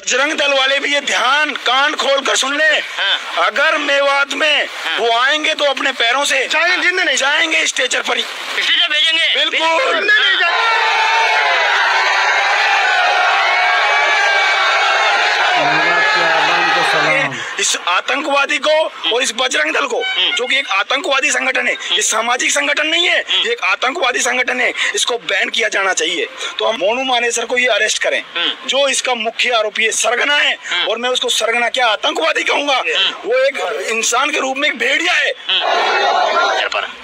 बजरंग दल वाले भी ये ध्यान कान खोल कर सुन ले। अगर मेवात में वो आएंगे तो अपने पैरों से जिंदा नहीं जाएंगे, स्टेचर पर ही भेजेंगे। बिल्कुल इस आतंकवादी को और इस बजरंग दल को, जो कि एक आतंकवादी संगठन है, ये सामाजिक संगठन नहीं है, ये एक आतंकवादी संगठन है, इसको बैन किया जाना चाहिए। तो हम मोनू मानेसर को ये अरेस्ट करें, जो इसका मुख्य आरोपी है, सरगना है। और मैं उसको सरगना क्या आतंकवादी कहूंगा, वो एक इंसान के रूप में एक भेड़िया है।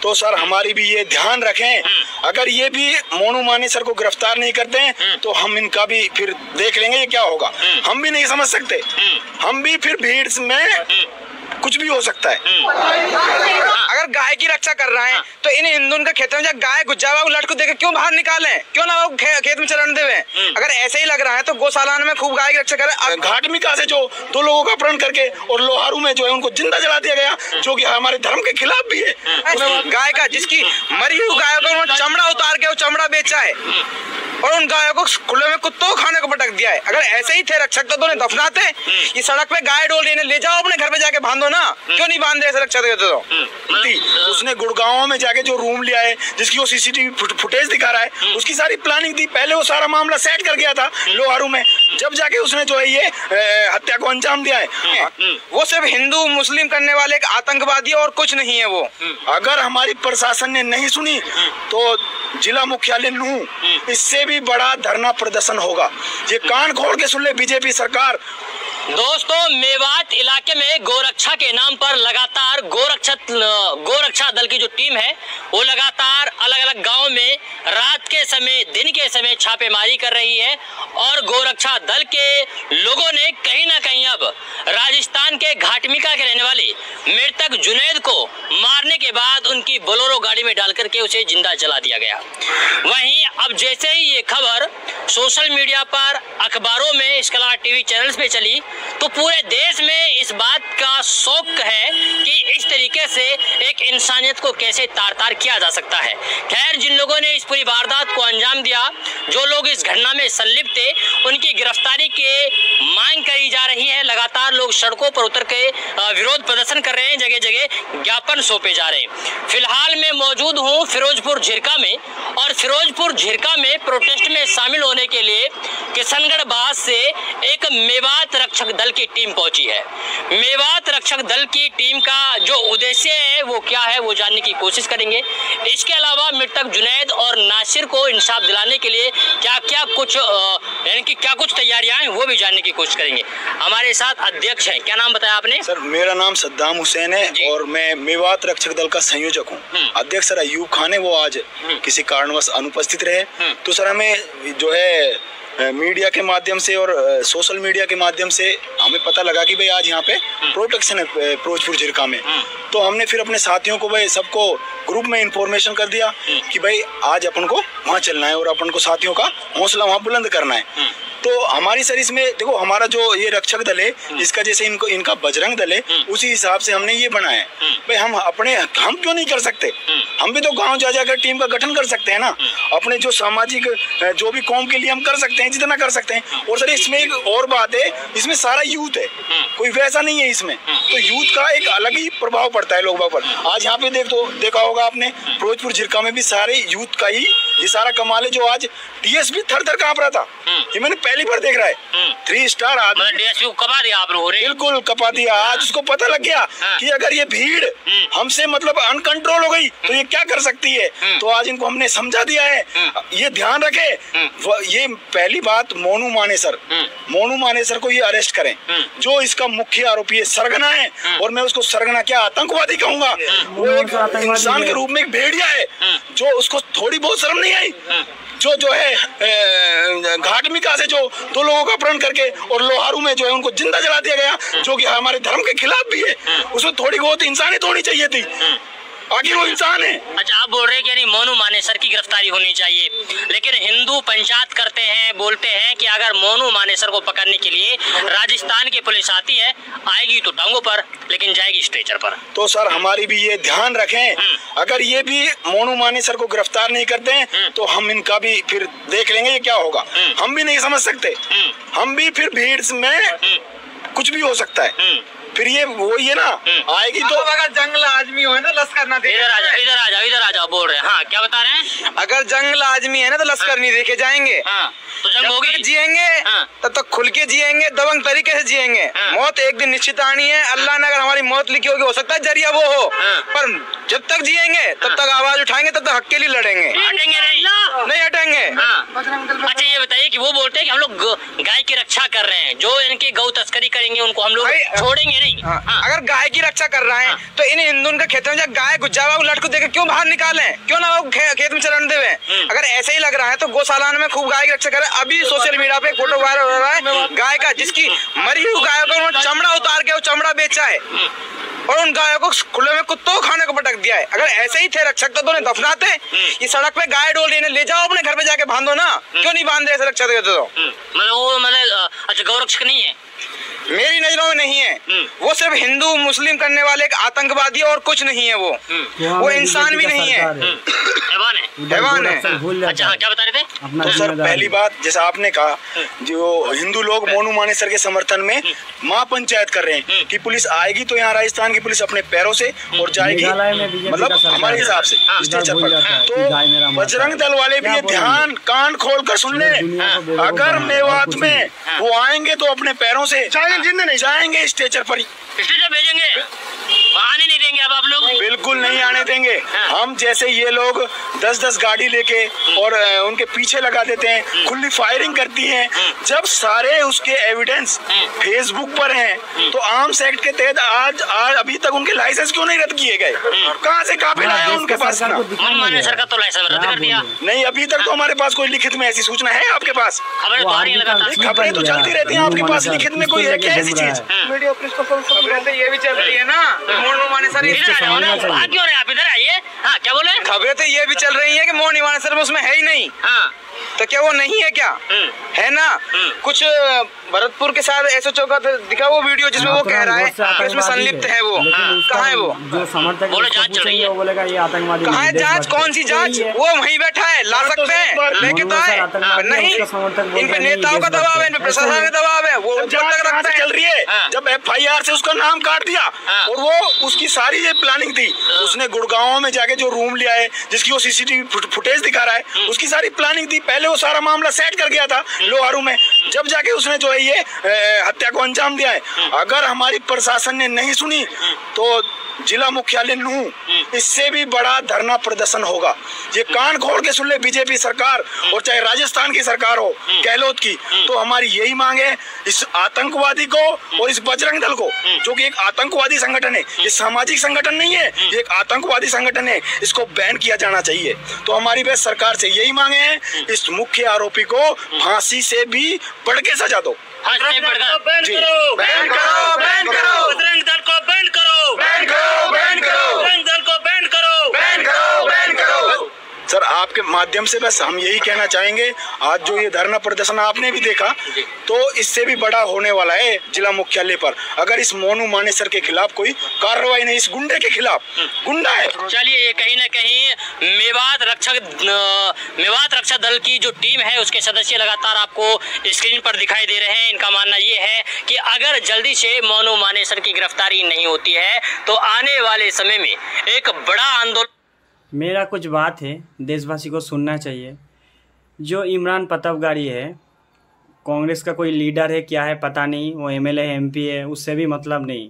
तो सर हमारी भी ये ध्यान रखें, अगर ये भी मोनू मानेसर को गिरफ्तार नहीं करते हैं तो हम इनका भी फिर देख लेंगे ये क्या होगा। हम भी नहीं समझ सकते, हम भी फिर भीड़ में कुछ भी हो सकता है। अगर गाय की रक्षा कर रहे हैं तो इन हिंदुओं के खेतों में जब गाय घुस जाए लट को देकर क्यों बाहर निकालें, क्यों ना वो खेत में चरण देवे। अगर ऐसे ही लग रहा है तो गौशाला में खूब गाय की रक्षा करें। घाटमिका से जो 2 लोगों का अपहरण करके और लोहारू में जो है उनको जिंदा जला दिया गया, जो कि हमारे धर्म के खिलाफ भी है। गाय का जिसकी मरी हुई गायों का चमड़ा उतार के वो चमड़ा बेचा है और उन गायों को खुले में कुत्तों को खाने को पटक दिया है। अगर ऐसे ही थे रक्षक तो उन्हें दफनाते। ये सड़क पे गाय डोल रही है, ले जाओ अपने घर पे जाके बांधो ना, क्यों नहीं बांध रहे रक्षक देते तो। उसने गुड़गांव में जाके जो रूम लिया है, जिसकी वो सीसीटीवी फुटेज दिखा रहा है, उसकी सारी प्लानिंग थी। पहले वो सारा मामला सेट कर गया था लोहारू में, जब जाके उसने जो है ये हत्या को अंजाम दिया है। वो सिर्फ हिंदू मुस्लिम करने वाले एक आतंकवादी और कुछ नहीं है वो। अगर हमारी प्रशासन ने नहीं सुनी तो जिला मुख्यालय नूह इससे भी बड़ा धरना प्रदर्शन होगा। ये कान खोल के सुन ले बीजेपी सरकार। दोस्तों, मेवात इलाके में गोरक्षा के नाम पर लगातार गोरक्षा दल की जो टीम है वो लगातार अलग अलग गांव में रात के समय दिन के समय छापेमारी कर रही है। और गोरक्षा दल के लोगों ने कहीं ना कहीं अब राजस्थान के घाटमिका के रहने वाले मृतक जुनैद को मारने के बाद उनकी बोलेरो गाड़ी में डाल करके उसे जिंदा जला दिया गया। वहीं अब जैसे ही ये खबर सोशल मीडिया पर, अखबारों में, इसके अलावा टीवी चैनल्स पे चली तो पूरे देश में इस बात का शौक है कि इस तरीके से एक इंसानियत को कैसे तार-तार किया जा सकता है। खैर, जिन लोगों ने इस पूरी वारदात को अंजाम दिया, जो लोग इस घटना में संलिप्त थे, उनकी गिरफ्तारी के मांग करी जा रही है। लगातार लोग सड़कों पर उतर के विरोध प्रदर्शन कर रहे हैं, जगह जगह ज्ञापन सौंपे जा रहे हैं। फिलहाल मैं मौजूद हूँ फिरोजपुर झिरका में, और फिरोजपुर झिरका में प्रोटेस्ट में शामिल होने के लिए किशनगढ़ बास से एक मेवात रक्षक दल की टीम पहुंची है। मेवात रक्षक दल की टीम का जो उद्देश्य है वो क्या है वो जानने की कोशिश करेंगे। इसके अलावा मृतक जुनैद और नासिर को इंसाफ दिलाने के लिए क्या कुछ तैयारियां हैं वो भी जानने की कोशिश करेंगे। हमारे साथ अध्यक्ष हैं, क्या नाम बताया आपने? सर, मेरा नाम सद्दाम हुसैन है और मैं मेवात रक्षक दल का संयोजक हूँ। अध्यक्ष सर अयूब खान है, वो आज किसी कारणवश अनुपस्थित रहे। तो सर हमें जो है मीडिया के माध्यम से और सोशल मीडिया के माध्यम से हमें पता लगा कि भाई आज यहाँ पे प्रोटेक्शन है फिरोजपुर झिरका में। तो हमने फिर अपने साथियों को, भाई सबको ग्रुप में इंफॉर्मेशन कर दिया कि भाई आज अपन को वहाँ चलना है और अपन को साथियों का हौसला वहाँ बुलंद करना है। तो हमारी सर इसमें देखो, हमारा जो ये रक्षक दल है, इसका जैसे इनका बजरंग दल है, उसी हिसाब से हमने ये बनाया है। भाई हम क्यों नहीं कर सकते? हम भी तो गांव जा जाकर टीम का गठन कर सकते हैं ना। अपने जो सामाजिक जो भी कौम के लिए हम कर सकते हैं, जितना कर सकते हैं। और सर इसमें एक और बात है, इसमें सारा यूथ है, कोई वैसा नहीं है इसमें। तो यूथ का एक अलग ही प्रभाव पड़ता है लोगों पर। आज यहाँ पे देखा होगा आपने, फिरोजपुर झिरका में भी सारे यूथ का ही ये सारा कमाल है। जो आज डीएसपी थर-थर कांप रहा था, ये मैंने पहली बार देख रहा है। 3 स्टार आदमी डीएसपी को कपा दिया आप लोगों ने। बिल्कुल कपा दिया। आज उसको पता लग गया कि अगर ये भीड़ हमसे मतलब अनकंट्रोल हो गई तो ये क्या कर सकती है। तो आज इनको हमने समझा दिया है, ये ध्यान रखे। ये पहली बात, मोनू मानेसर को ये अरेस्ट करें, जो इसका मुख्य आरोपी है, सरगना है। और मैं उसको सरगना क्या आतंकवादी कहूंगा, वो एक इंसान के रूप में एक भेड़िया है, जो उसको थोड़ी बहुत शर्म नहीं आई। जो है घाटमिका से जो 2 लोगों का अपहरण करके और लोहारू में जो है उनको जिंदा जला दिया गया, जो कि हमारे धर्म के खिलाफ भी है। उसमें थोड़ी बहुत इंसानियत होनी चाहिए थी। आखिर वो इंसान है। अच्छा, आप बोल रहे हैं कि यानी मोनू मानेसर की गिरफ्तारी होनी चाहिए, लेकिन हिंदू पंचायत करते हैं, बोलते हैं कि अगर मोनू मानेसर को पकड़ने के लिए राजस्थान की पुलिस आती है, आएगी तो टांगों पर, लेकिन जाएगी स्ट्रेचर पर। तो सर हमारी भी ये ध्यान रखें, अगर ये भी मोनू मानेसर को गिरफ्तार नहीं करते हैं तो हम इनका भी फिर देख लेंगे ये क्या होगा। हम भी नहीं समझ सकते, हम भी फिर भीड़ में कुछ भी हो सकता है। फिर ये वही है ना, आएगी तो अगर जंगल आदमी हो ना लश्कर ना देखे। इधर आ जाओ बोल रहे हैं। हाँ, क्या बता रहे हैं? अगर जंगल आदमी है ना तो लश्कर नहीं देखे जाएंगे। तो जंग होगी, जिएंगे तब तक खुल के जिएंगे, दबंग तरीके से जिएंगे। मौत एक दिन निश्चित आनी है। अल्लाह ने अगर हमारी मौत लिखी होगी, हो सकता है जरिया वो हो, पर जब तक जिएंगे तब तक आवाज उठाएंगे, तब तक हक के लिए लड़ेंगे। हटेंगे नहीं हटेंगे। अच्छा, ये बताइए कि वो बोलते हैं कि हम लोग गाय की रक्षा कर रहे हैं, जो इनकी गौ तस्करी करेंगे उनको हम लोग छोड़ेंगे नहीं। अगर गाय की रक्षा कर रहे हैं तो इन हिंदू के खेत में जब गाय गुज्जा लट को देकर क्यों बाहर निकालें, क्यों ना वो खेत में चरण देवे। अगर ऐसे ही लग रहा है तो गौशालान में खूब गाय की रक्षा करें। अभी सोशल मीडिया पे फोटो वायरल हो रहा है गाय का, जिसकी मरी हुई गायों का उन्होंने चमड़ा उतार के वो चमड़ा बेचा है और उन गायों को खुले में कुत्तों खाने को पटक दिया है। अगर ऐसे ही थे रक्षक तो उन्हें दफनाते। ये सड़क पे गाय डोल रही, ले जाओ अपने घर पे जाके बांधो ना, क्यों नहीं बांध रहे ऐसे रक्षक? मतलब अच्छा, गौरक्षक नहीं है? मेरी नजरों में नहीं है। वो सिर्फ हिंदू मुस्लिम करने वाले एक आतंकवादी और कुछ नहीं है। वो इंसान भी नहीं है, हैवान है। अच्छा, क्या बता रहे थे? तो सर पहली बात, जैसा आपने कहा, जो हिंदू लोग मोनू मानेसर के समर्थन में महापंचायत कर रहे हैं कि पुलिस आएगी तो यहाँ राजस्थान की पुलिस अपने पैरों से और जाएगी, मतलब हमारे हिसाब से स्टेचर पर। तो बजरंग दल वाले भी ये ध्यान कान खोल कर सुन ले, अगर मेवात में वो आएंगे तो अपने पैरों से जिंदे नहीं जाएंगे, स्टेचर पर ही स्टेचर भेजेंगे, आने नहीं देंगे। अब आप लोग बिल्कुल नहीं आने देंगे। हम जैसे ये लोग 10-10 गाड़ी लेके और उनके पीछे लगा देते हैं, खुली फायरिंग करती हैं। जब सारे उसके एविडेंस फेसबुक पर हैं तो आर्म्स एक्ट के तहत आज अभी तक उनके लाइसेंस क्यों नहीं रद्द किए गए? कहाँ से काबिल आया उनके पास? मोनू मानेसर का तो लाइसेंस रद्द कर दिया। नहीं, अभी तक तो हमारे पास कोई लिखित में ऐसी सूचना है आपके पास? खबरें तो चलती रहती हैं आपके पास, लिखित में कोई है क्या ऐसी चीज? वीडियो पुलिस को ये भी चल रही है ना, मोनू मानेसर क्यों रहे आप? इधर आइए। हाँ, क्या बोले? खबरें तो ये भी चल रही है कि मोनू मानेसर में उसमें है ही नहीं। तो क्या वो नहीं है क्या? है ना। कुछ भरतपुर के साथ एसएचओ का दिखा वो वीडियो जिसमें वो कह रहा है कि इसमें संलिप्त है। वो कहाँ है? वो जो समर्थक बोलो जांच चल रही है, वो बोलेगा ये आतंकवादी। कहाँ है जांच? कौन सी जांच? वो वहीं बैठा है, ला सकते हैं, लेके तो आए नहीं। इन पे नेताओं का दबाव है, इन पे प्रशासन का दबाव है। वो चल रही है। जब FIR से उसका नाम काट दिया और वो उसकी सारी ये प्लानिंग थी, उसने गुड़गांव में जाके जो रूम लिया है जिसकी वो CCTV फुटेज दिखा रहा है, उसकी सारी प्लानिंग थी। पहले वो सारा मामला सेट कर गया था लोहारू में, जब जाके उसने जो है ये हत्या को अंजाम दिया है। अगर हमारी प्रशासन ने नहीं सुनी तो जिला मुख्यालय नूह इससे भी बड़ा धरना प्रदर्शन होगा। ये कान खोल के सुन ले बीजेपी सरकार, और चाहे राजस्थान की सरकार हो गहलोत की, तो हमारी यही मांग है इस आतंकवादी को और इस बजरंग दल को, जो कि एक आतंकवादी संगठन है, ये सामाजिक संगठन नहीं है, ये एक आतंकवादी संगठन है, इसको बैन किया जाना चाहिए। तो हमारी बस सरकार से यही मांगे हैं, इस मुख्य आरोपी को फांसी से भी बढ़ के सजा दो। बैन करो, बैन करो, बैन करो, बजरंग दल को बैन करो, बैन करो, बैन करो, बजरंग दल को बैन करो, बैन करो, बैन करो। सर आपके माध्यम से बस हम यही कहना चाहेंगे, आज जो ये धरना प्रदर्शन आपने भी देखा, तो इससे भी बड़ा होने वाला है जिला मुख्यालय पर, अगर इस मोनू मानेसर के खिलाफ कोई कार्रवाई नहीं, इस गुंडे के खिलाफ, गुंडा है। चलिए, ये कहीं ना कहीं मेवात रक्षक दल की जो टीम है उसके सदस्य लगातार आपको स्क्रीन पर दिखाई दे रहे हैं। इनका मानना ये है कि अगर जल्दी से मोनू मानेसर की गिरफ्तारी नहीं होती है तो आने वाले समय में एक बड़ा आंदोलन। मेरा कुछ बात है, देशवासी को सुनना चाहिए। जो इमरान पतवगाड़ी है, कांग्रेस का कोई लीडर है क्या है पता नहीं, वो MLA है, MP है, उससे भी मतलब नहीं।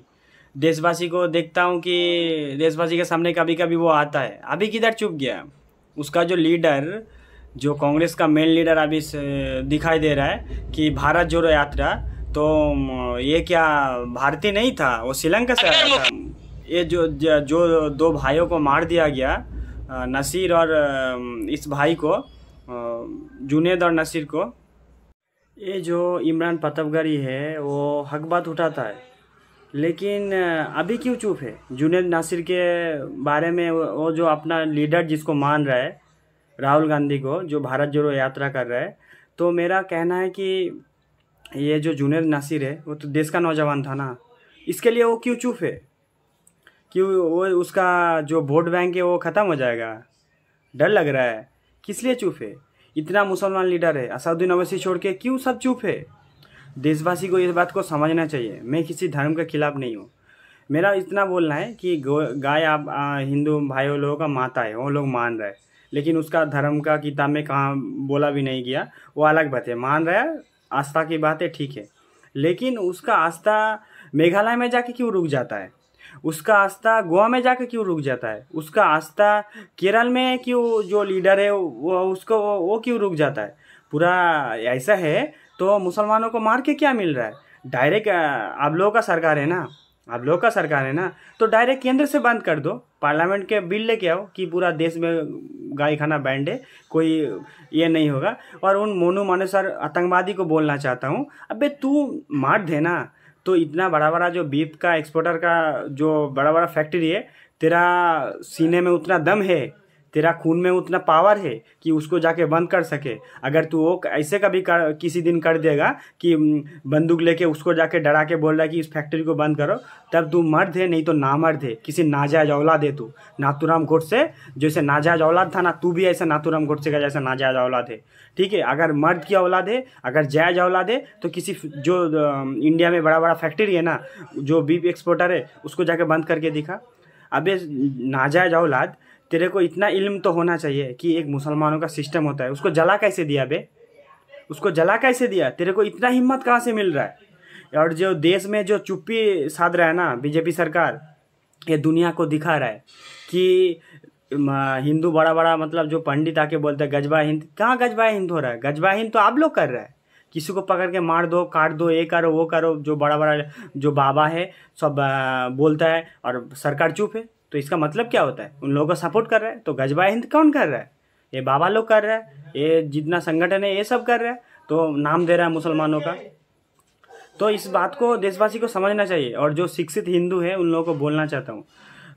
देशवासी को देखता हूँ कि देशवासी के सामने कभी कभी वो आता है, अभी किधर चुप गया। उसका जो लीडर, जो कांग्रेस का मेन लीडर अभी दिखाई दे रहा है कि भारत जोड़ो यात्रा, तो ये क्या भारतीय नहीं था, वो श्रीलंका से आया था। ये जो दो भाइयों को मार दिया गया, नसीर और इस भाई को, जुनेद और नसीर को, ये जो इमरान पतवगाड़ी है वो हक बात उठाता है लेकिन अभी क्यों चुप है? जुनैद नासिर के बारे में वो जो अपना लीडर जिसको मान रहा है, राहुल गांधी को, जो भारत जोड़ो यात्रा कर रहा है, तो मेरा कहना है कि ये जो जुनैद नासिर है वो तो देश का नौजवान था ना, इसके लिए वो क्यों चुप है? क्यों वो उसका जो वोट बैंक है वो ख़त्म हो जाएगा? डर लग रहा है? किस लिए चुप है? इतना मुसलमान लीडर है, असदुद्दीन ओवैसी छोड़ के क्यों सब चुप है? देशवासी को इस बात को समझना चाहिए। मैं किसी धर्म के खिलाफ नहीं हूँ। मेरा इतना बोलना है कि गाय आप हिंदू भाइयों लोगों का माता है, वो लोग मान रहे हैं, लेकिन उसका धर्म का किताब में कहाँ बोला भी नहीं गया, वो अलग बात है। मान रहा है, आस्था की बात है, ठीक है, लेकिन उसका आस्था मेघालय में जाके क्यों रुक जाता है? उसका आस्था गोवा में जाके क्यों रुक जाता है? उसका आस्था केरल में क्यों, जो लीडर है वो क्यों रुक जाता है? पूरा ऐसा है तो मुसलमानों को मार के क्या मिल रहा है? डायरेक्ट आप लोगों का सरकार है ना, आप लोगों का सरकार है ना, तो डायरेक्ट केंद्र से बंद कर दो, पार्लियामेंट के बिल लेके आओ कि पूरा देश में गाय खाना बैंड है, कोई ये नहीं होगा। और उन मोनू मानेसर आतंकवादी को बोलना चाहता हूँ, अबे तू मार दे ना, तो इतना बड़ा बड़ा जो बीफ का एक्सपोर्टर का जो बड़ा बड़ा फैक्ट्री है, तेरा सीने में उतना दम है, तेरा खून में उतना पावर है कि उसको जाके बंद कर सके। अगर तू वो ऐसे कभी किसी दिन कर देगा कि बंदूक लेके उसको जाके डरा के बोल रहा है कि इस फैक्ट्री को बंद करो, तब तू मर्द है, नहीं तो ना मर्द है, किसी नाजायज औलाद है तू। नाथूराम गोडसे जैसे नाजायज औलाद था ना, तू भी ऐसा नाथूराम गोडसे का जैसा नाजायज औलाद है, ठीक है? अगर मर्द की औलाद है, अगर जायज औलाद है, तो किसी जो इंडिया में बड़ा बड़ा फैक्ट्री है ना, जो बीफ एक्सपोर्टर है, उसको जाके बंद करके दिखा। अबे नाजायज औलाद, तेरे को इतना इल्म तो होना चाहिए कि एक मुसलमानों का सिस्टम होता है, उसको जला कैसे दिया बे? उसको जला कैसे दिया? तेरे को इतना हिम्मत कहाँ से मिल रहा है? और जो देश में जो चुप्पी साध रहा है ना बीजेपी सरकार, ये दुनिया को दिखा रहा है कि हिंदू बड़ा बड़ा मतलब जो पंडित आके बोलते हैं गजबा हिंद, कहाँ गजबा हिंद हो रहा है? गजबा हिंद तो आप लोग कर रहा है। किसी को पकड़ के मार दो, काट दो, ये करो वो करो, जो बड़ा बड़ा जो बाबा है सब बोलता है और सरकार चुप है, तो इसका मतलब क्या होता है? उन लोगों को सपोर्ट कर रहा है। तो गजबा हिंद कौन कर रहा है? ये बाबा लोग कर रहा है, ये जितना संगठन है ये सब कर रहा है, तो नाम दे रहा है मुसलमानों का। तो इस बात को देशवासी को समझना चाहिए। और जो शिक्षित हिंदू है उन लोगों को बोलना चाहता हूँ,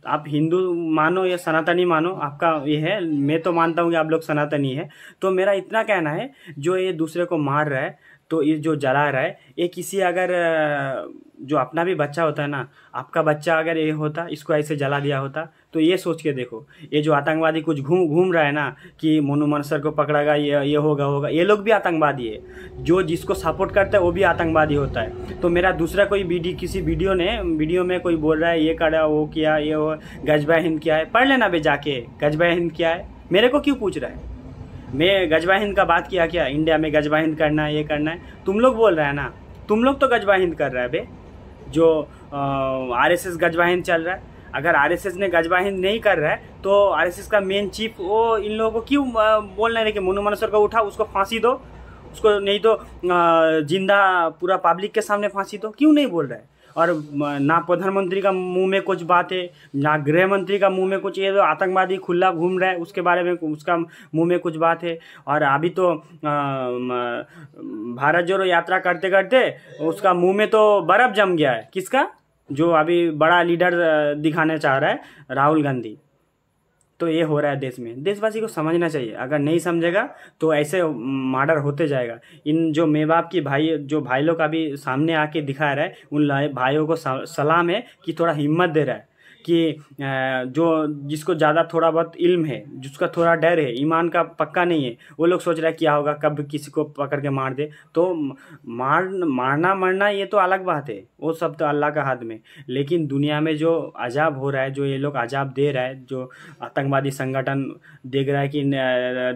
आप हिंदू मानो या सनातनी मानो, आपका ये है, मैं तो मानता हूँ कि आप लोग सनातनी है। तो मेरा इतना कहना है, जो ये दूसरे को मार रहा है, तो ये जो जला रहा है, ये किसी अगर जो अपना भी बच्चा होता है ना, आपका बच्चा अगर ये होता, इसको ऐसे जला दिया होता, तो ये सोच के देखो। ये जो आतंकवादी कुछ घूम रहा है ना कि मोनू मानेसर को पकड़ेगा, ये होगा, ये लोग भी आतंकवादी है। जो जिसको सपोर्ट करता है वो भी आतंकवादी होता है। तो मेरा दूसरा कोई किसी वीडियो में कोई बोल रहा है ये करा, वो किया, ये हो, गजबा हिंद क्या है, पढ़ लेना बे जाके, गजबा हिंद क्या है। मेरे को क्यों पूछ रहा है? मैं गजबा हिंद का बात किया क्या? इंडिया में गजबा हिंद करना है, ये करना है, तुम लोग बोल रहे हैं ना, तुम लोग तो गजबा हिंद कर रहा है बे। जो आरएसएस गजबा हिंद चल रहा है, अगर आरएसएस ने गजबा हिंद नहीं कर रहा है, तो आरएसएस का मेन चीफ वो इन लोगों को क्यों बोल रहे हैं कि मोनू मानेसर को उठाओ, उसको फांसी दो, उसको नहीं तो जिंदा पूरा पब्लिक के सामने फांसी दो, क्यों नहीं बोल रहा है? और ना प्रधानमंत्री का मुंह में कुछ बात है, ना गृह मंत्री का मुंह में कुछ, ये जो आतंकवादी खुला घूम रहा है उसके बारे में उसका मुंह में कुछ बात है। और अभी तो भारत जोड़ो यात्रा करते करते उसका मुंह में तो बर्फ जम गया है। किसका? जो अभी बड़ा लीडर दिखाने चाह रहा है, राहुल गांधी। तो ये हो रहा है देश में, देशवासी को समझना चाहिए। अगर नहीं समझेगा तो ऐसे मर्डर होते जाएगा। इन जो माँ बाप की भाई लोग अभी सामने आके दिखा रहा है, उन भाइयों को सलाम है कि थोड़ा हिम्मत दे रहा है कि जो जिसको ज़्यादा थोड़ा बहुत इल्म है, जिसका थोड़ा डर है, ईमान का पक्का नहीं है, वो लोग सोच रहा है क्या होगा, कब किसी को पकड़ के मार दे। तो मारना मरना ये तो अलग बात है, वो सब तो अल्लाह का हाथ में। लेकिन दुनिया में जो अजाब हो रहा है, जो ये लोग अजाब दे रहा है, जो आतंकवादी संगठन देख रहा है कि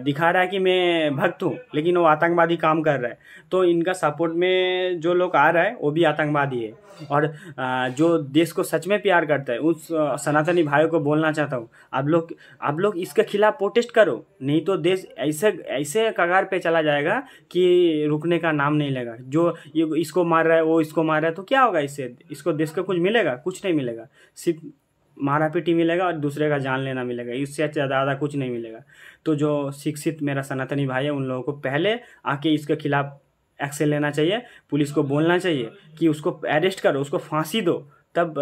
दिखा रहा है कि मैं भक्त हूँ, लेकिन वो आतंकवादी काम कर रहा है, तो इनका सपोर्ट में जो लोग आ रहा है वो भी आतंकवादी है। और जो देश को सच में प्यार करता है, उस सनातनी भाइयों को बोलना चाहता हूँ, आप लोग इसके खिलाफ प्रोटेस्ट करो, नहीं तो देश ऐसे कगार पे चला जाएगा कि रुकने का नाम नहीं लेगा। जो ये इसको मार रहा है, वो इसको मार रहा है, तो क्या होगा इससे? इसको देश को कुछ मिलेगा? कुछ नहीं मिलेगा, सिर्फ मारा पीटी मिलेगा और दूसरे का जान लेना मिलेगा, इससे ज़्यादा कुछ नहीं मिलेगा। तो जो शिक्षित मेरा सनातनी भाई है, उन लोगों को पहले आके इसके खिलाफ एक्शन लेना चाहिए, पुलिस को बोलना चाहिए कि उसको अरेस्ट करो, उसको फांसी दो, तब